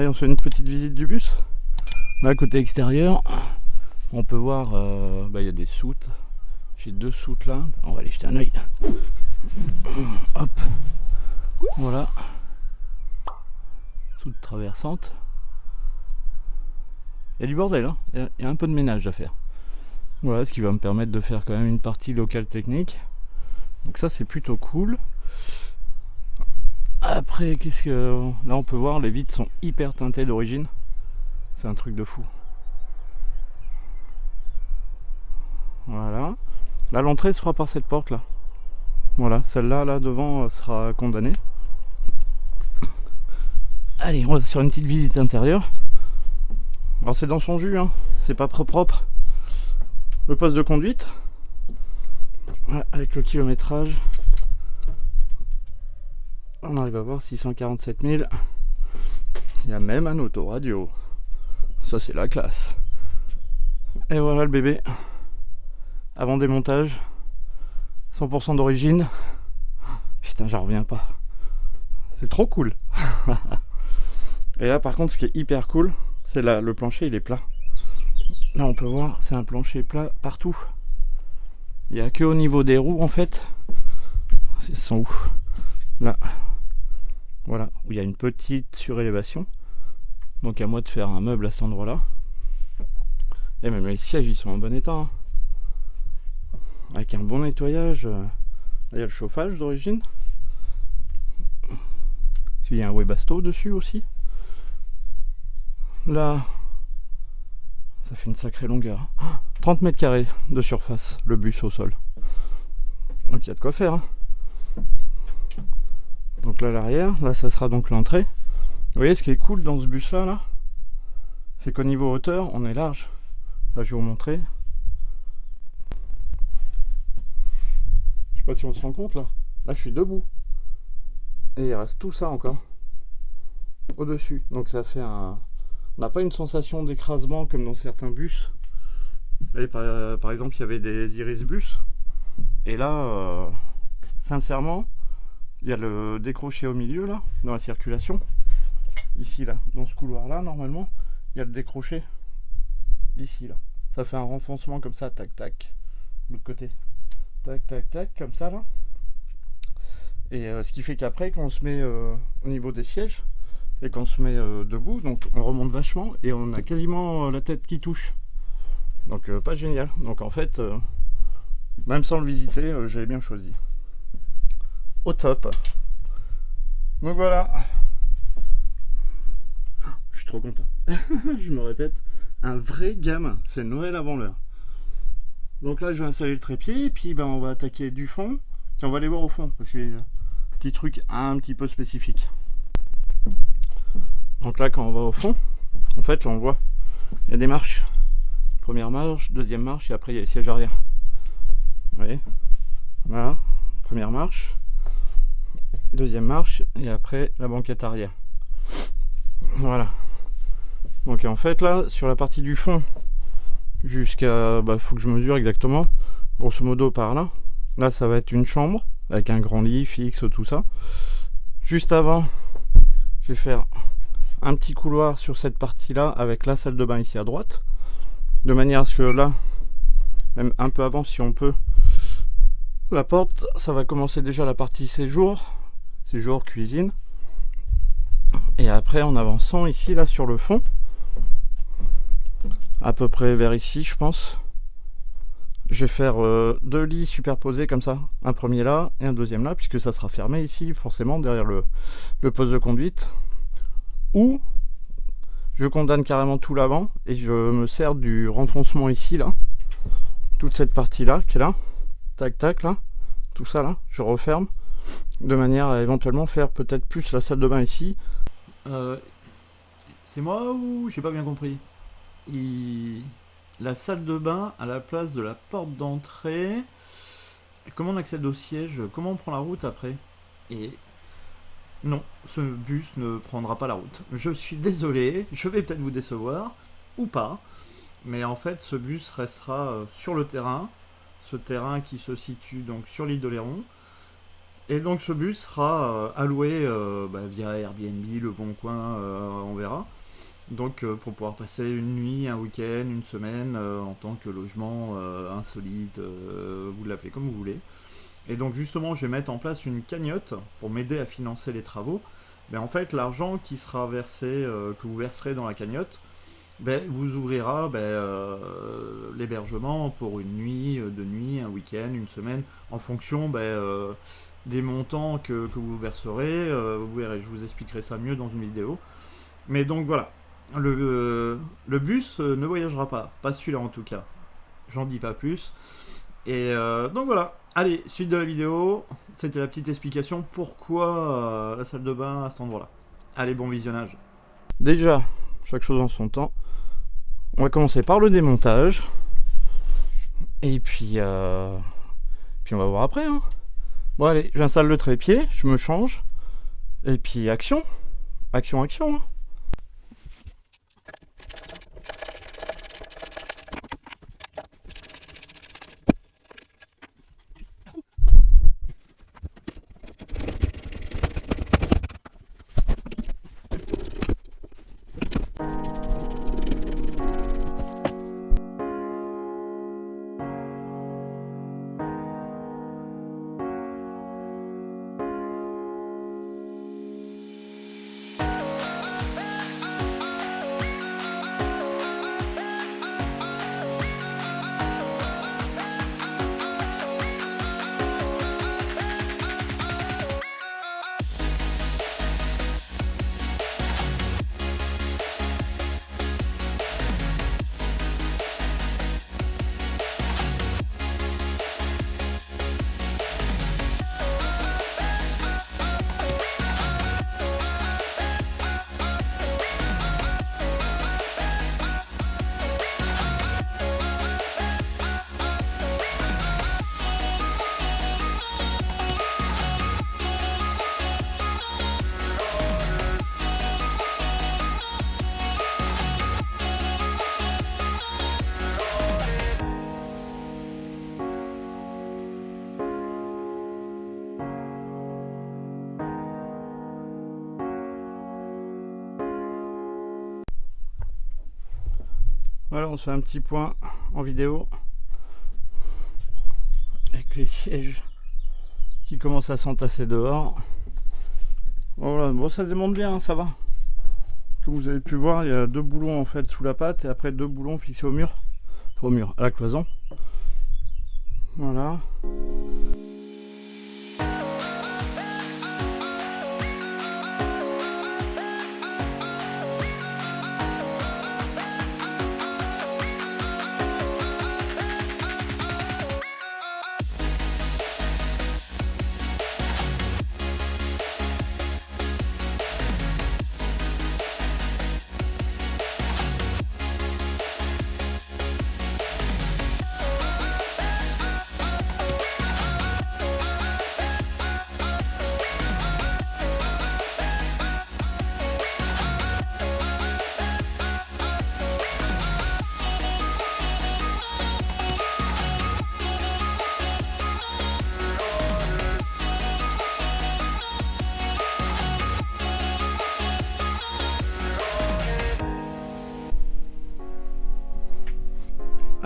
on se fait une petite visite du bus. Là, côté extérieur, on peut voir, il y a des soutes. J'ai 2 soutes là, on va aller jeter un oeil. Hop, voilà. Soute traversante. Il y a du bordel, hein. Il y a un peu de ménage à faire. Voilà, ce qui va me permettre de faire quand même une partie locale technique. Donc ça, c'est plutôt cool. Après, qu'est-ce que... Là, on peut voir, les vitres sont hyper teintées d'origine. C'est un truc de fou. Voilà. Là, l'entrée se fera par cette porte là. Voilà, celle-là, là devant, sera condamnée. Allez, on va sur une petite visite intérieure. Alors c'est dans son jus, hein. C'est pas propre. Le poste de conduite. Voilà, avec le kilométrage. On arrive à voir 647 000. Il y a même un autoradio. Ça c'est la classe. Et voilà le bébé. Avant démontage. 100% d'origine. Putain, j'en reviens pas. C'est trop cool. Et là par contre ce qui est hyper cool, c'est là, le plancher il est plat. Là on peut voir, c'est un plancher plat partout. Il n'y a que au niveau des roues en fait. C'est son où là. Voilà, où il y a une petite surélévation. Donc à moi de faire un meuble à cet endroit là. Et même les sièges ils sont en bon état, hein. Avec un bon nettoyage. Là il y a le chauffage d'origine. Il y a un Webasto dessus aussi. Là, ça fait une sacrée longueur. 30 mètres carrés de surface, le bus au sol. Donc il y a de quoi faire, hein. Donc là, l'arrière, là, ça sera donc l'entrée. Vous voyez, ce qui est cool dans ce bus-là, là, c'est qu'au niveau hauteur, on est large. Là, je vais vous montrer. Je sais pas si on se rend compte, là. Là, je suis debout. Et il reste tout ça encore au-dessus. Donc ça fait un... On n'a pas une sensation d'écrasement comme dans certains bus. Là, par exemple, il y avait des Iris bus. Et là, sincèrement, il y a le décroché au milieu, là, dans la circulation. Ici, là, dans ce couloir-là, normalement, il y a le décroché. Ici, là. Ça fait un renfoncement comme ça, tac, tac. De l'autre côté. Tac, tac, tac, comme ça, là. Et ce qui fait qu'après, quand on se met au niveau des sièges, et qu'on se met debout, donc on remonte vachement et on a quasiment la tête qui touche. Donc pas génial. Donc en fait, même sans le visiter, j'avais bien choisi. Au top. Donc voilà. Je suis trop content. Je me répète, un vrai gamin. C'est Noël avant l'heure. Donc là, je vais installer le trépied et puis on va attaquer du fond. Tiens, on va aller voir au fond parce qu'il y a un petit truc un petit peu spécifique. Donc là, quand on va au fond, en fait, là, on voit, il y a des marches. Première marche, deuxième marche, et après, il y a les sièges arrière. Vous voyez? Voilà, première marche, deuxième marche, et après, la banquette arrière. Voilà. Donc en fait, là, sur la partie du fond, jusqu'à... faut que je mesure exactement. Grosso modo, par là. Là, ça va être une chambre, avec un grand lit fixe, tout ça. Juste avant, je vais faire un petit couloir sur cette partie là avec la salle de bain ici à droite, de manière à ce que là, même un peu avant si on peut, la porte, ça va commencer déjà la partie séjour cuisine, et après en avançant ici là sur le fond, à peu près vers ici je pense, je vais faire 2 lits superposés comme ça, un premier là et un deuxième là, puisque ça sera fermé ici forcément derrière le poste de conduite. Ou je condamne carrément tout l'avant et je me sers du renfoncement ici là, toute cette partie là qui est là, tac tac là, tout ça là, je referme de manière à éventuellement faire peut-être plus la salle de bain ici. C'est moi ou j'ai pas bien compris? La salle de bain à la place de la porte d'entrée. Comment on accède au siège? Comment on prend la route après? Et non, ce bus ne prendra pas la route. Je suis désolé, je vais peut-être vous décevoir, ou pas, mais en fait ce bus restera sur le terrain, ce terrain qui se situe donc sur l'île d'Oléron, Et donc ce bus sera alloué via Airbnb, Le Bon Coin, on verra. Donc pour pouvoir passer une nuit, un week-end, une semaine en tant que logement insolite, vous l'appelez comme vous voulez. Et donc justement je vais mettre en place une cagnotte pour m'aider à financer les travaux. En fait l'argent qui sera versé, que vous verserez dans la cagnotte, vous ouvrira l'hébergement pour une nuit, 2 nuits, un week-end, une semaine, en fonction des montants que vous verserez. Vous verrez, je vous expliquerai ça mieux dans une vidéo. Mais donc voilà, le bus ne voyagera pas celui-là en tout cas. J'en dis pas plus. Et donc voilà, allez, suite de la vidéo, c'était la petite explication pourquoi la salle de bain à cet endroit-là. Allez, bon visionnage. Déjà, chaque chose en son temps. On va commencer par le démontage. Et puis on va voir après. Hein. Bon allez, j'installe le trépied, je me change. Et puis action. Action. Hein. Voilà, on se fait un petit point en vidéo avec les sièges qui commencent à s'entasser dehors. Voilà, bon, ça se démonte bien, hein, ça va. Comme vous avez pu voir, il y a 2 boulons en fait sous la patte et après 2 boulons fixés au mur, à la cloison. Voilà.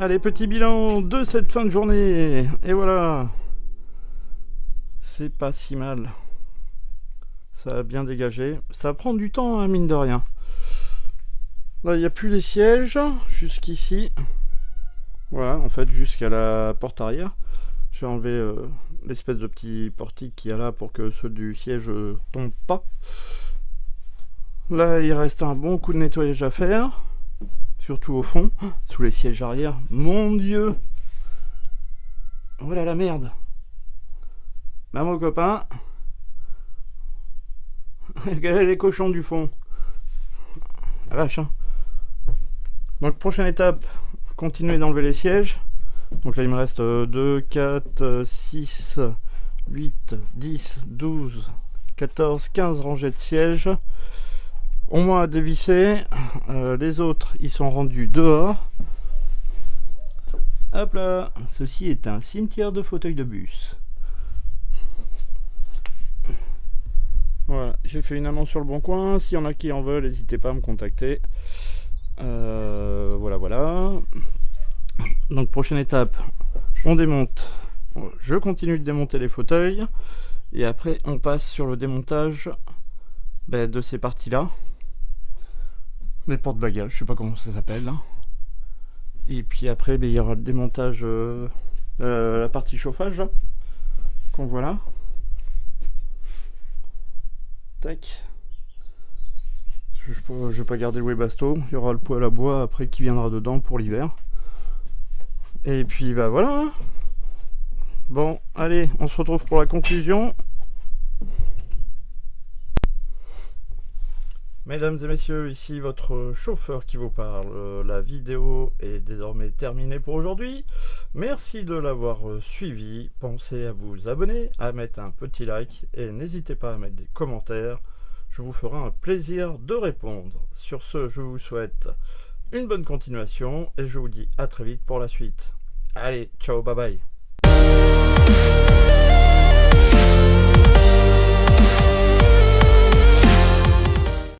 Allez, petit bilan de cette fin de journée. Et voilà. C'est pas si mal. Ça a bien dégagé. Ça prend du temps, hein, mine de rien. Là, il n'y a plus les sièges jusqu'ici. Voilà, en fait, jusqu'à la porte arrière. Je vais enlever l'espèce de petit portique qu'il y a là pour que ceux du siège tombent pas. Là, il reste un bon coup de nettoyage à faire. Surtout au fond, sous les sièges arrière. Mon Dieu! Voilà la merde! Bah, mon copain, regardez les cochons du fond. La vache, hein. Donc, prochaine étape, continuer d'enlever les sièges. Donc là, il me reste 2, 4, 6, 8, 10, 12, 14, 15 rangées de sièges. Au moins à dévisser. Les autres, ils sont rendus dehors. Hop là. Ceci est un cimetière de fauteuils de bus. Voilà, j'ai fait une annonce sur le Bon Coin. S'il y en a qui en veulent, n'hésitez pas à me contacter. Voilà. Donc prochaine étape, on démonte. Je continue de démonter les fauteuils. Et après, on passe sur le démontage de ces parties-là. Les porte-bagages, je sais pas comment ça s'appelle. Et puis après, il y aura le démontage, la partie chauffage, qu'on voit là. Tac. Je vais pas garder le Webasto. Il y aura le poêle à bois après qui viendra dedans pour l'hiver. Et puis bah voilà. Bon, allez, on se retrouve pour la conclusion. Mesdames et messieurs, ici votre chauffeur qui vous parle. La vidéo est désormais terminée pour aujourd'hui. Merci de l'avoir suivi. Pensez à vous abonner, à mettre un petit like et n'hésitez pas à mettre des commentaires. Je vous ferai un plaisir de répondre. Sur ce, je vous souhaite une bonne continuation et je vous dis à très vite pour la suite. Allez, ciao, bye bye.